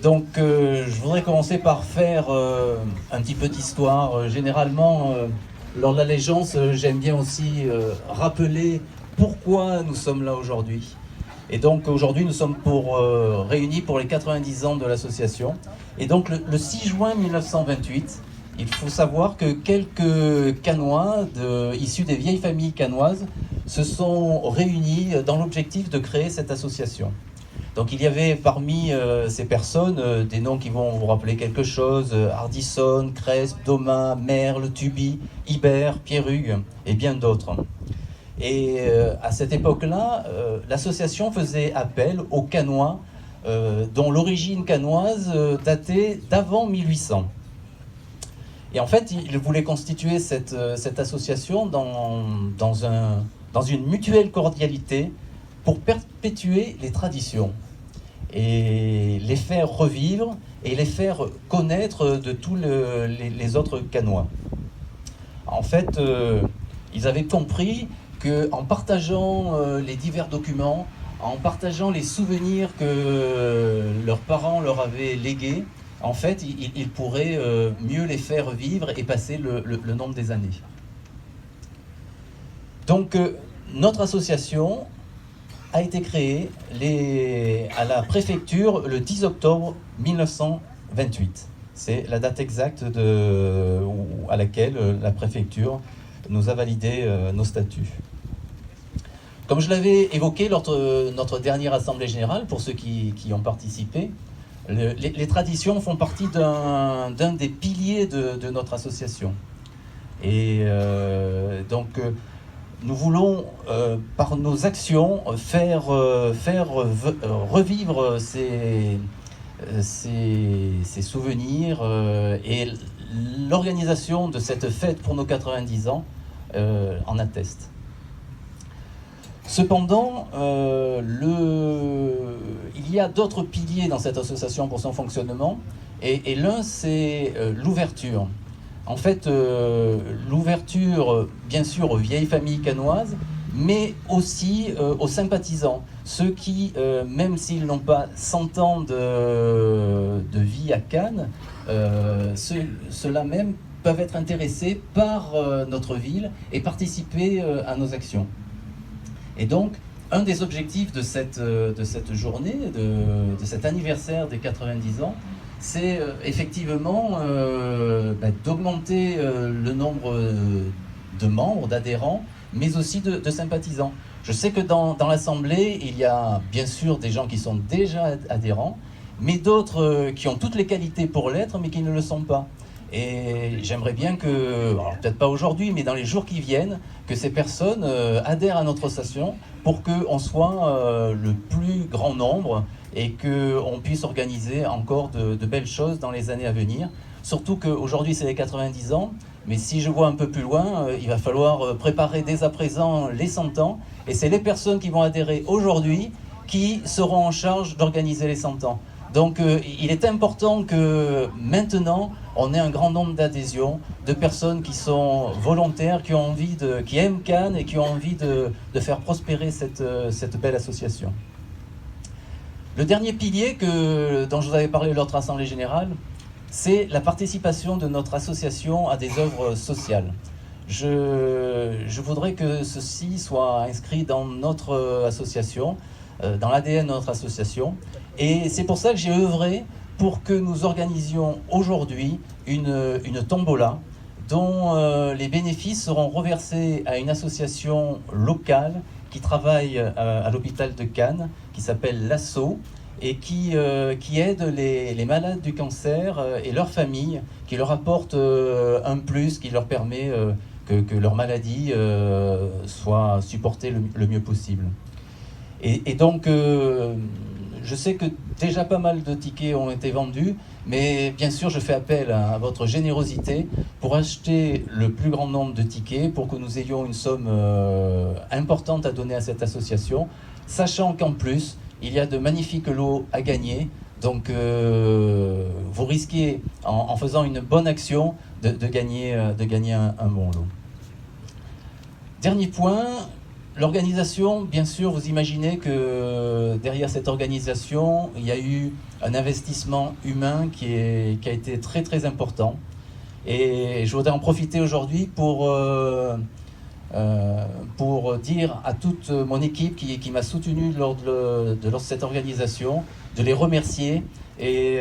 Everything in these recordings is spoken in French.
Donc je voudrais commencer par faire un petit peu d'histoire. Généralement, lors de l'allégeance, j'aime bien aussi rappeler pourquoi nous sommes là aujourd'hui. Et donc aujourd'hui, nous sommes réunis pour les 90 ans de l'association. Et donc le 6 juin 1928, il faut savoir que quelques Canois issus des vieilles familles canoises se sont réunis dans l'objectif de créer cette association. Donc il y avait parmi ces personnes des noms qui vont vous rappeler quelque chose: Hardisson, Crespe, Domain, Merle, Tuby, Ibert, Pierrugue et bien d'autres. Et à cette époque-là, l'association faisait appel aux Canois dont l'origine canoise datait d'avant 1800. Et en fait, il voulait constituer cette association dans une mutuelle cordialité pour perpétuer les traditions et les faire revivre et les faire connaître de tous les autres Canois. En fait, ils avaient compris qu'en partageant les divers documents, en partageant les souvenirs que leurs parents leur avaient légués, en fait, ils pourraient mieux les faire vivre et passer le nombre des années. Donc, notre association a été créée à la préfecture le 10 octobre 1928. C'est la date exacte à laquelle la préfecture nous a validé nos statuts. Comme je l'avais évoqué lors de notre dernière assemblée générale, pour ceux qui ont participé, les traditions font partie d'un des piliers de notre association. Et donc, nous voulons, par nos actions, faire revivre ces souvenirs et l'organisation de cette fête pour nos 90 ans en atteste. Cependant, il y a d'autres piliers dans cette association pour son fonctionnement, et l'un, c'est l'ouverture. En fait, l'ouverture, bien sûr, aux vieilles familles canoises, mais aussi aux sympathisants. Ceux qui, même s'ils n'ont pas 100 ans de vie à Cannes, ceux-là même peuvent être intéressés par notre ville et participer à nos actions. Et donc, un des objectifs de cette journée, de cet anniversaire des 90 ans, c'est effectivement d'augmenter le nombre de membres, d'adhérents, mais aussi de sympathisants. Je sais que dans l'Assemblée, il y a bien sûr des gens qui sont déjà adhérents, mais d'autres qui ont toutes les qualités pour l'être, mais qui ne le sont pas. Et j'aimerais bien que, alors peut-être pas aujourd'hui, mais dans les jours qui viennent, que ces personnes adhèrent à notre association pour qu'on soit le plus grand nombre et qu'on puisse organiser encore de belles choses dans les années à venir. Surtout qu'aujourd'hui c'est les 90 ans, mais si je vois un peu plus loin, il va falloir préparer dès à présent les 100 ans, et c'est les personnes qui vont adhérer aujourd'hui qui seront en charge d'organiser les 100 ans. Donc il est important que maintenant on ait un grand nombre d'adhésions, de personnes qui sont volontaires, qui aiment Cannes et qui ont envie de faire prospérer cette belle association. Le dernier pilier dont je vous avais parlé lors de l'Assemblée générale, c'est la participation de notre association à des œuvres sociales. Je voudrais que ceci soit inscrit dans notre association, dans l'ADN de notre association. Et c'est pour ça que j'ai œuvré pour que nous organisions aujourd'hui une tombola dont les bénéfices seront reversés à une association locale qui travaille à l'hôpital de Cannes, qui s'appelle l'ASSO, et qui aide les malades du cancer et leurs familles, qui leur apporte un plus, qui leur permet que leur maladie soit supportée le mieux possible. Et donc, je sais que déjà pas mal de tickets ont été vendus, mais bien sûr, je fais appel à votre générosité pour acheter le plus grand nombre de tickets, pour que nous ayons une somme importante à donner à cette association, sachant qu'en plus, il y a de magnifiques lots à gagner. Donc, vous risquez, en faisant une bonne action, de gagner un bon lot. Dernier point, l'organisation, bien sûr, vous imaginez que derrière cette organisation, il y a eu un investissement humain qui a été très très important. Et je voudrais en profiter aujourd'hui pour dire à toute mon équipe qui m'a soutenu lors de cette organisation, de les remercier et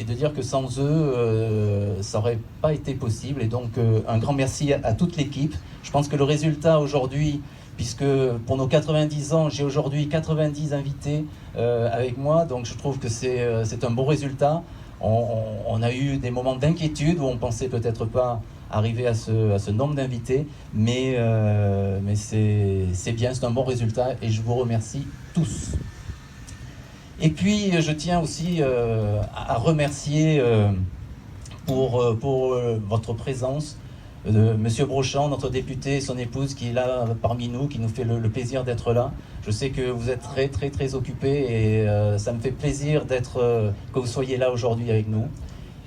de dire que sans eux, ça n'aurait pas été possible. Et donc, un grand merci à toute l'équipe. Je pense que le résultat aujourd'hui, puisque pour nos 90 ans, j'ai aujourd'hui 90 invités avec moi, donc je trouve que c'est un bon résultat. On a eu des moments d'inquiétude où on pensait peut-être pas arriver à ce nombre d'invités, mais c'est bien, c'est un bon résultat et je vous remercie tous. Et puis je tiens aussi à remercier pour votre présence Monsieur Brochand, notre député, et son épouse qui est là parmi nous, qui nous fait le plaisir d'être là. Je sais que vous êtes très très très occupés et ça me fait plaisir que vous soyez là aujourd'hui avec nous.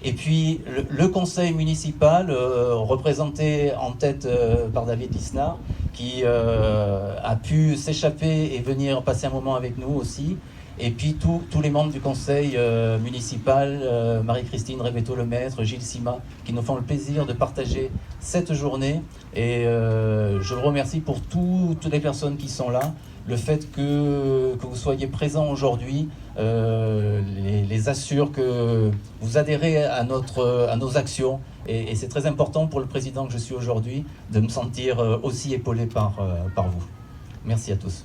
Et puis le conseil municipal, représenté en tête par David Lisnard, qui a pu s'échapper et venir passer un moment avec nous aussi. Et puis tous les membres du conseil municipal, Marie-Christine Révetto-Lemaître, Gilles Sima, qui nous font le plaisir de partager cette journée. Et je vous remercie pour toutes les personnes qui sont là. Le fait que vous soyez présents aujourd'hui les assure que vous adhérez à nos actions. Et c'est très important pour le président que je suis aujourd'hui de me sentir aussi épaulé par vous. Merci à tous.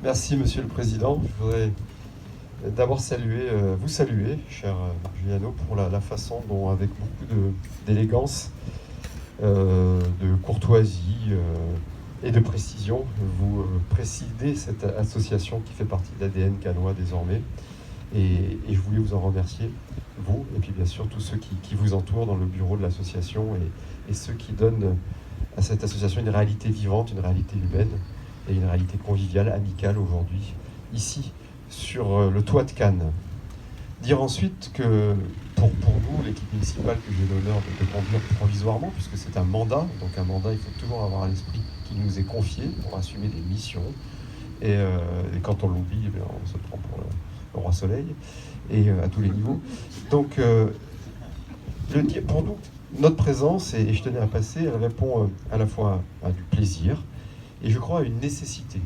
Merci Monsieur le Président. Je voudrais d'abord vous saluer, cher Giuliano, pour la façon dont, avec beaucoup d'élégance, de courtoisie et de précision, vous présidez cette association qui fait partie de l'ADN cannois désormais. Et je voulais vous en remercier, vous, et puis bien sûr tous ceux qui vous entourent dans le bureau de l'association et ceux qui donnent à cette association une réalité vivante, une réalité humaine, et une réalité conviviale, amicale aujourd'hui, ici, sur le toit de Cannes. Dire ensuite que pour nous, l'équipe municipale que j'ai l'honneur de conduire provisoirement, puisque c'est un mandat, donc un mandat, il faut toujours avoir à l'esprit qu'il nous est confié pour assumer des missions. Et quand on l'oublie, eh bien, on se prend pour le roi soleil, et à tous les niveaux. Donc, pour nous, notre présence, et je tenais à passer, elle répond à la fois à du plaisir, et je crois à une nécessité.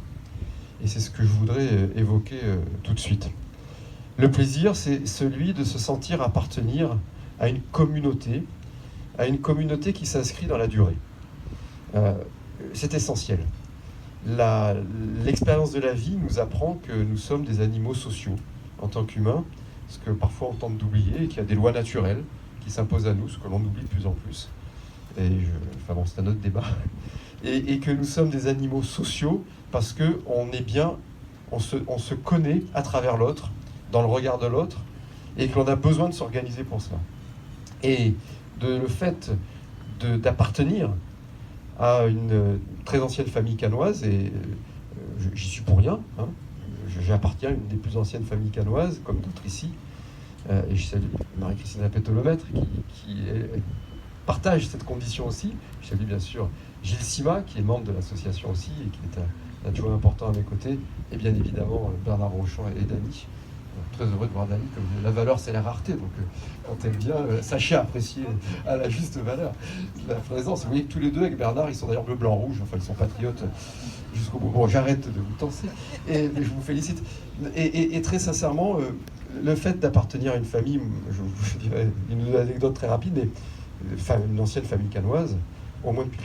Et c'est ce que je voudrais évoquer tout de suite. Le plaisir, c'est celui de se sentir appartenir à une communauté qui s'inscrit dans la durée. C'est essentiel. L'expérience de la vie nous apprend que nous sommes des animaux sociaux en tant qu'humains, ce que parfois on tente d'oublier, et qu'il y a des lois naturelles qui s'imposent à nous, ce que l'on oublie de plus en plus. Enfin bon, c'est un autre débat. Et que nous sommes des animaux sociaux parce qu'on est bien, on se connaît à travers l'autre, dans le regard de l'autre, et que l'on a besoin de s'organiser pour cela. Et le fait d'appartenir à une très ancienne famille cannoise, et j'y suis pour rien, hein, j'appartiens à une des plus anciennes familles cannoises, comme d'autres ici, et je salue Marie-Christine Révetto-Lemaître qui partage cette condition aussi. Je salue bien sûr Gilles Sima, qui est membre de l'association aussi et qui est un adjoint important à mes côtés, et bien évidemment Bernard Rochon et Dany. Très heureux de voir Dany, comme la valeur c'est la rareté, donc quand elle vient, sachez apprécier à la juste valeur la présence. Vous voyez que tous les deux avec Bernard, ils sont d'ailleurs bleu, blanc, rouge, enfin ils sont patriotes jusqu'au bout. Bon, j'arrête de vous tenser, mais je vous félicite. Et très sincèrement, le fait d'appartenir à une famille, je vous dirais une anecdote très rapide, mais une ancienne famille cannoise, au moins depuis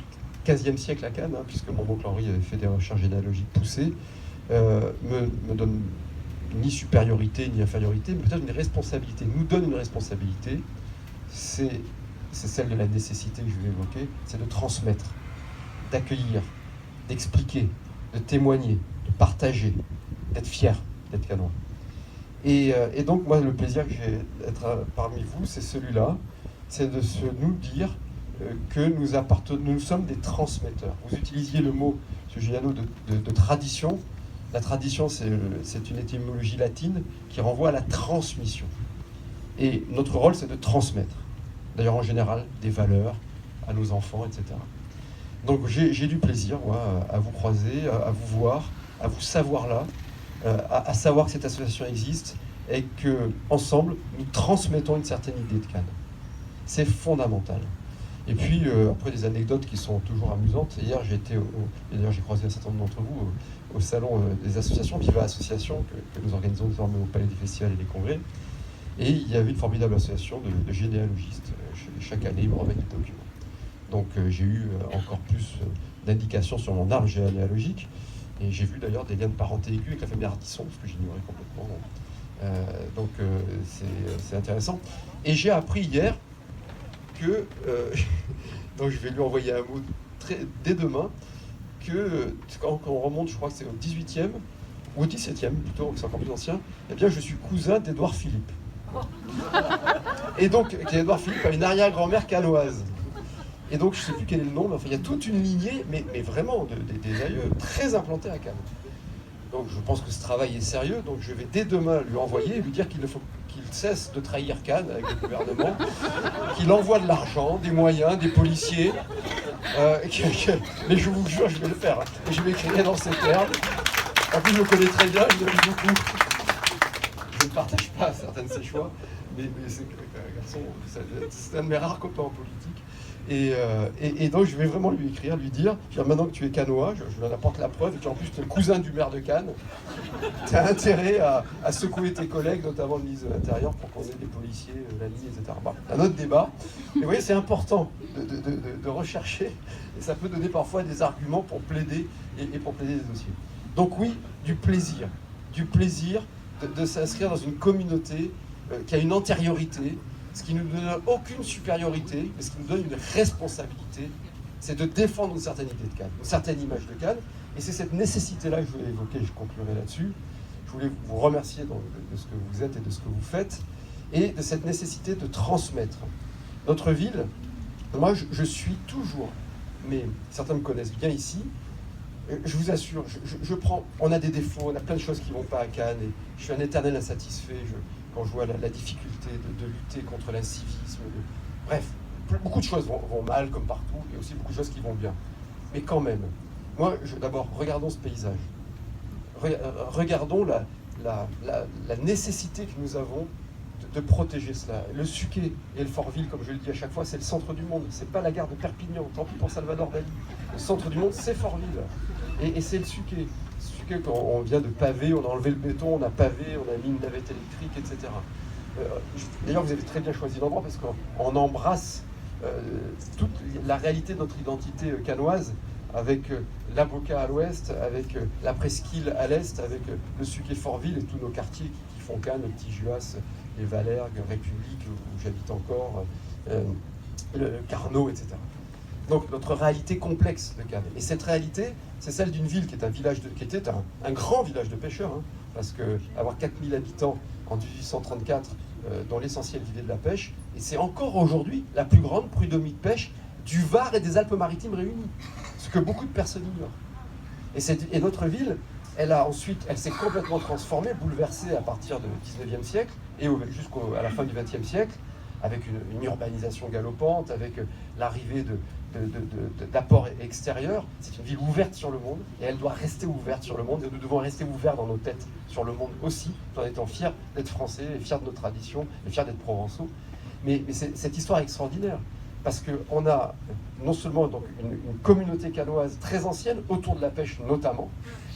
le XVe siècle à Cannes, hein, puisque mon oncle Henri avait fait des recherches généalogiques poussées, me donne ni supériorité ni infériorité, mais peut-être une responsabilité, nous donne une responsabilité, c'est celle de la nécessité que je vais évoquer, c'est de transmettre, d'accueillir, d'expliquer, de témoigner, de partager, d'être fier d'être cannois. Et donc moi le plaisir que j'ai d'être parmi vous, c'est celui-là, c'est de nous dire que nous sommes des transmetteurs. Vous utilisiez le mot, M. Giuliano, de tradition. La tradition, c'est une étymologie latine qui renvoie à la transmission. Et notre rôle, c'est de transmettre, d'ailleurs en général, des valeurs à nos enfants, etc. Donc j'ai du plaisir, moi, à vous croiser, à vous voir, à vous savoir là, à savoir que cette association existe et qu'ensemble, nous transmettons une certaine idée de Cannes. C'est fondamental. Et puis, après des anecdotes qui sont toujours amusantes, hier et d'ailleurs j'ai croisé un certain nombre d'entre vous au salon des associations, Viva Association, que nous organisons désormais au Palais des Festivals et des Congrès. Et il y avait une formidable association de généalogistes. Chaque année, ils me remettent des documents. Donc j'ai eu encore plus d'indications sur mon arbre généalogique. Et j'ai vu d'ailleurs des liens de parenté aigus avec la famille Ardisson, ce que j'ignorais complètement. Donc c'est intéressant. Et j'ai appris hier que, donc je vais lui envoyer un mot dès demain, que quand on remonte, je crois que c'est au 18e, ou au 17e plutôt, c'est encore plus ancien, eh bien je suis cousin d'Édouard Philippe. Et donc, Édouard Philippe a une arrière-grand-mère cannoise. Et donc, je ne sais plus quel est le nom, mais enfin, il y a toute une lignée, mais vraiment des aïeux très implantés à Cannes. Donc, je pense que ce travail est sérieux, donc je vais dès demain lui envoyer et lui dire qu'il cesse de trahir Cannes avec le gouvernement, qu'il envoie de l'argent, des moyens, des policiers. Mais je vous jure, je vais le faire. Et je vais écrire dans ces termes. En plus, je le connais très bien, je l'aime beaucoup. Je ne partage pas certains de ses choix, mais c'est un garçon, c'est un de mes rares copains en politique. Et donc je vais vraiment lui écrire, lui dire, maintenant que tu es cannois, je lui en apporte la preuve, et qu'en plus tu es le cousin du maire de Cannes, tu as intérêt à secouer tes collègues, notamment le ministre de l'Intérieur, pour qu'on ait des policiers, la ligne, etc. Bon, un autre débat. Mais vous voyez, c'est important de rechercher, et ça peut donner parfois des arguments pour plaider, et pour plaider des dossiers. Donc oui, du plaisir de s'inscrire dans une communauté qui a une antériorité, ce qui ne nous donne aucune supériorité, mais ce qui nous donne une responsabilité, c'est de défendre une certaine idée de Cannes, une certaine image de Cannes. Et c'est cette nécessité-là que je voulais évoquer, je conclurai là-dessus. Je voulais vous remercier de ce que vous êtes et de ce que vous faites, et de cette nécessité de transmettre. Notre ville, moi je suis toujours, mais certains me connaissent bien ici, je vous assure, on a des défauts, on a plein de choses qui ne vont pas à Cannes, et je suis un éternel insatisfait quand je vois la difficulté de lutter contre l'incivisme. Bref, beaucoup de choses vont mal comme partout, et aussi beaucoup de choses qui vont bien. Mais quand même, moi, d'abord, regardons ce paysage. Regardons la nécessité que nous avons de protéger cela. Le Suquet et le Fort-Ville, comme je le dis à chaque fois, c'est le centre du monde. C'est pas la gare de Perpignan, tant pis pour Salvador Dali. Le centre du monde, c'est Fort-Ville. Et c'est le Suquet. Quand on vient de paver, on a enlevé le béton, on a pavé, on a mis une navette électrique, etc. D'ailleurs, vous avez très bien choisi l'endroit parce qu'on embrasse toute la réalité de notre identité cannoise, avec l'Avocat à l'ouest, avec la Presqu'île à l'est, avec le Suquet-Fortville et tous nos quartiers qui font Cannes, le Petit Juas, les Valergues, République, où j'habite encore, le Carnot, etc. Donc notre réalité complexe de Cannes. Et cette réalité, c'est celle d'une ville qui était un grand village de pêcheurs, hein, parce qu'avoir 4000 habitants en 1834, dont l'essentiel vivait de la pêche, et c'est encore aujourd'hui la plus grande prud'homie de pêche du Var et des Alpes-Maritimes réunies, ce que beaucoup de personnes ignorent. Et notre ville, elle s'est complètement transformée, bouleversée à partir du 19e siècle et jusqu'à la fin du 20e siècle, avec une urbanisation galopante, avec l'arrivée d'apports extérieurs. C'est une ville ouverte sur le monde, et elle doit rester ouverte sur le monde, et nous devons rester ouverts dans nos têtes sur le monde aussi, tout en étant fiers d'être français, et fiers de nos traditions, et fiers d'être provençaux. Mais cette histoire est extraordinaire, parce qu'on a non seulement donc une communauté cannoise très ancienne, autour de la pêche notamment,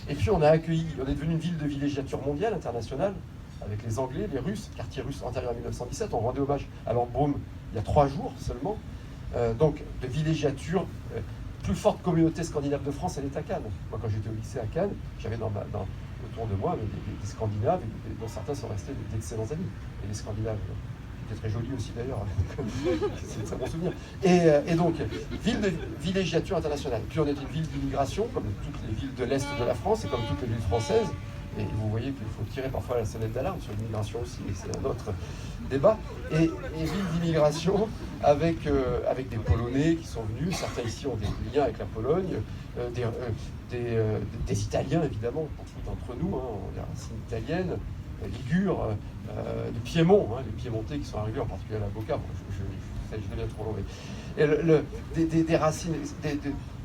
et puis on est devenu une ville de villégiature mondiale, internationale, avec les Anglais, les Russes, quartier russe antérieur à 1917. On rendait hommage à Lord Brougham il y a 3 jours seulement. Donc, de villégiature, plus forte communauté scandinave de France, elle est à Cannes. Moi, quand j'étais au lycée à Cannes, j'avais autour de moi des Scandinaves, dont certains sont restés d'excellents amis. Et les Scandinaves, qui étaient très jolis aussi d'ailleurs, c'est de très bons souvenirs. Et donc, ville de villégiature internationale. Puis on est une ville d'immigration, comme toutes les villes de l'Est de la France et comme toutes les villes françaises. Et vous voyez qu'il faut tirer parfois la sonnette d'alarme sur l'immigration aussi, mais c'est un autre débat. Et ville d'immigration, avec des Polonais qui sont venus. Certains ici ont des liens avec la Pologne, des Italiens évidemment, beaucoup d'entre nous, hein, ont des racines italiennes, Ligures, du Piémont, hein, les Piémontais qui sont arrivés en particulier à la Boca. Bon, je deviens trop long, mais des racines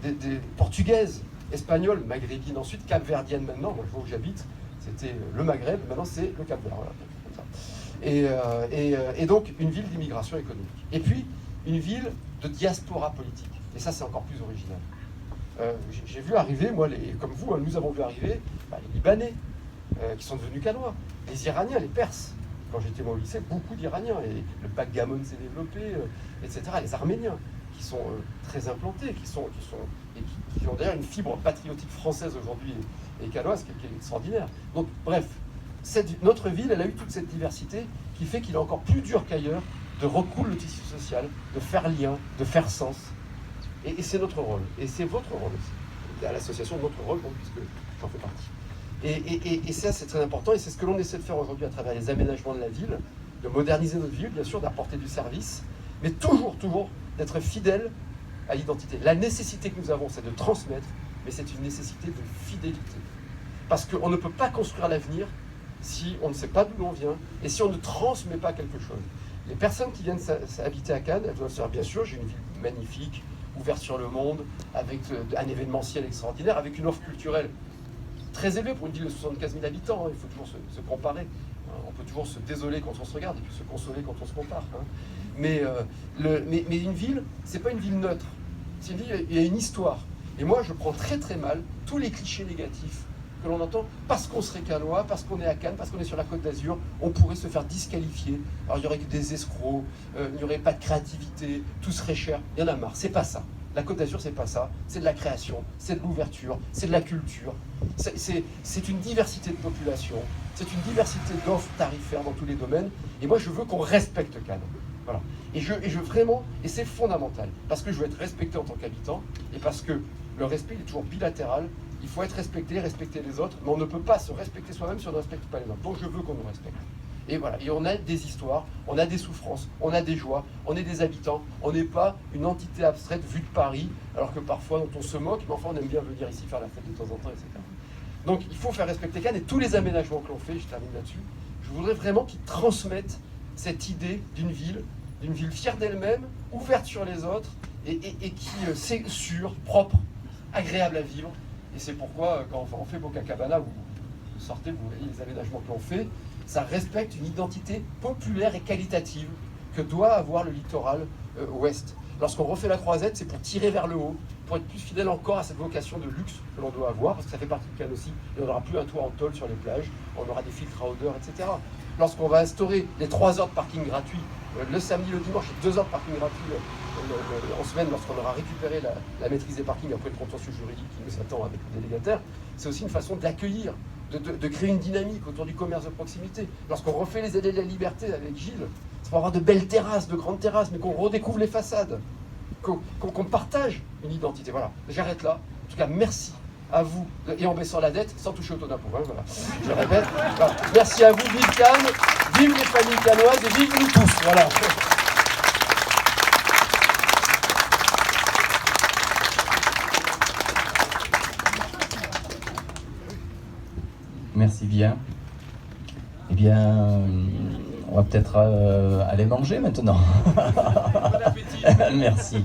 des portugaises, espagnoles, maghrébines ensuite, capverdiennes maintenant. Moi, je vois où j'habite, c'était le Maghreb, maintenant c'est le Cap-Vert. Voilà, comme ça. Et donc une ville d'immigration économique. Et puis une ville de diaspora politique. Et ça, c'est encore plus original. J'ai vu arriver, moi, comme vous, hein, nous avons vu arriver les Libanais, qui sont devenus canois, les Iraniens, les Perses. Quand j'étais moi au lycée, beaucoup d'Iraniens, et le backgammon s'est développé, etc. Les Arméniens, qui sont très implantés, qui ont d'ailleurs une fibre patriotique française aujourd'hui et canoise qui est extraordinaire. Donc, bref, notre ville, elle a eu toute cette diversité qui fait qu'il est encore plus dur qu'ailleurs de recoudre le tissu social, de faire lien, de faire sens. Et c'est notre rôle, et c'est votre rôle aussi. À l'association, notre rôle, puisque j'en fais partie. Et ça, c'est très important, et c'est ce que l'on essaie de faire aujourd'hui à travers les aménagements de la ville, de moderniser notre ville, bien sûr, d'apporter du service, mais toujours d'être fidèle à l'identité. La nécessité que nous avons, c'est de transmettre, mais c'est une nécessité de fidélité. Parce qu'on ne peut pas construire l'avenir si on ne sait pas d'où l'on vient, et si on ne transmet pas quelque chose. Les personnes qui viennent habiter à Cannes, elles doivent se dire, bien sûr, j'ai une ville magnifique, ouverte sur le monde, avec un événementiel extraordinaire, avec une offre culturelle très élevée pour une ville de 75 000 habitants. Hein. Il faut toujours se comparer. On peut toujours se désoler quand on se regarde et puis se consoler quand on se compare. Hein. Mais une ville, c'est pas une ville neutre. C'est une ville, il y a une histoire. Et moi, je prends très très mal tous les clichés négatifs que l'on entend parce qu'on serait cannois, parce qu'on est à Cannes, parce qu'on est sur la Côte d'Azur, on pourrait se faire disqualifier. Alors il y aurait que des escrocs, il n'y aurait pas de créativité, tout serait cher. Il y en a marre. C'est pas ça. La Côte d'Azur, c'est pas ça. C'est de la création, c'est de l'ouverture, c'est de la culture. C'est une diversité de population, c'est une diversité d'offres tarifaires dans tous les domaines. Et moi, je veux qu'on respecte Cannes. Voilà. Et je vraiment, et c'est fondamental, parce que je veux être respecté en tant qu'habitant, et parce que le respect il est toujours bilatéral. Il faut être respecté, respecter les autres, mais on ne peut pas se respecter soi-même si on ne respecte pas les autres. Donc je veux qu'on nous respecte. Et voilà, et on a des histoires, on a des souffrances, on a des joies, on est des habitants, on n'est pas une entité abstraite vue de Paris, alors que parfois dont on se moque, mais enfin on aime bien venir ici faire la fête de temps en temps, etc. Donc il faut faire respecter Cannes, et tous les aménagements que l'on fait, je termine là-dessus, je voudrais vraiment qu'ils transmettent cette idée d'une ville fière d'elle-même, ouverte sur les autres, et qui c'est sûre, propre, agréable à vivre. Et c'est pourquoi quand on fait Boca Cabana, vous sortez, vous voyez les aménagements que l'on fait, ça respecte une identité populaire et qualitative que doit avoir le littoral ouest. Lorsqu'on refait la croisette, c'est pour tirer vers le haut, pour être plus fidèle encore à cette vocation de luxe que l'on doit avoir, parce que ça fait partie de Cannes aussi, et on n'aura plus un toit en tôle sur les plages, on aura des filtres à odeur, etc. Lorsqu'on va instaurer les 3 heures de parking gratuit, le samedi, le dimanche, et 2 heures de parking gratuit en semaine, lorsqu'on aura récupéré la maîtrise des parkings après le contentieux juridique qui nous attend avec le délégataire, c'est aussi une façon d'accueillir, de créer une dynamique autour du commerce de proximité. Lorsqu'on refait les allées de la liberté avec Gilles, c'est pour avoir de belles terrasses, de grandes terrasses, mais qu'on redécouvre les façades, qu'on partage une identité. Voilà, j'arrête là. En tout cas, merci à vous, et en baissant la dette, sans toucher au taux d'impôt. Hein, voilà. Je répète, voilà. Merci à vous, vive Cannes, vive les familles cannoises et vive nous tous. Voilà. Merci bien. Eh bien, on va peut-être aller manger maintenant. Bon appétit. Merci.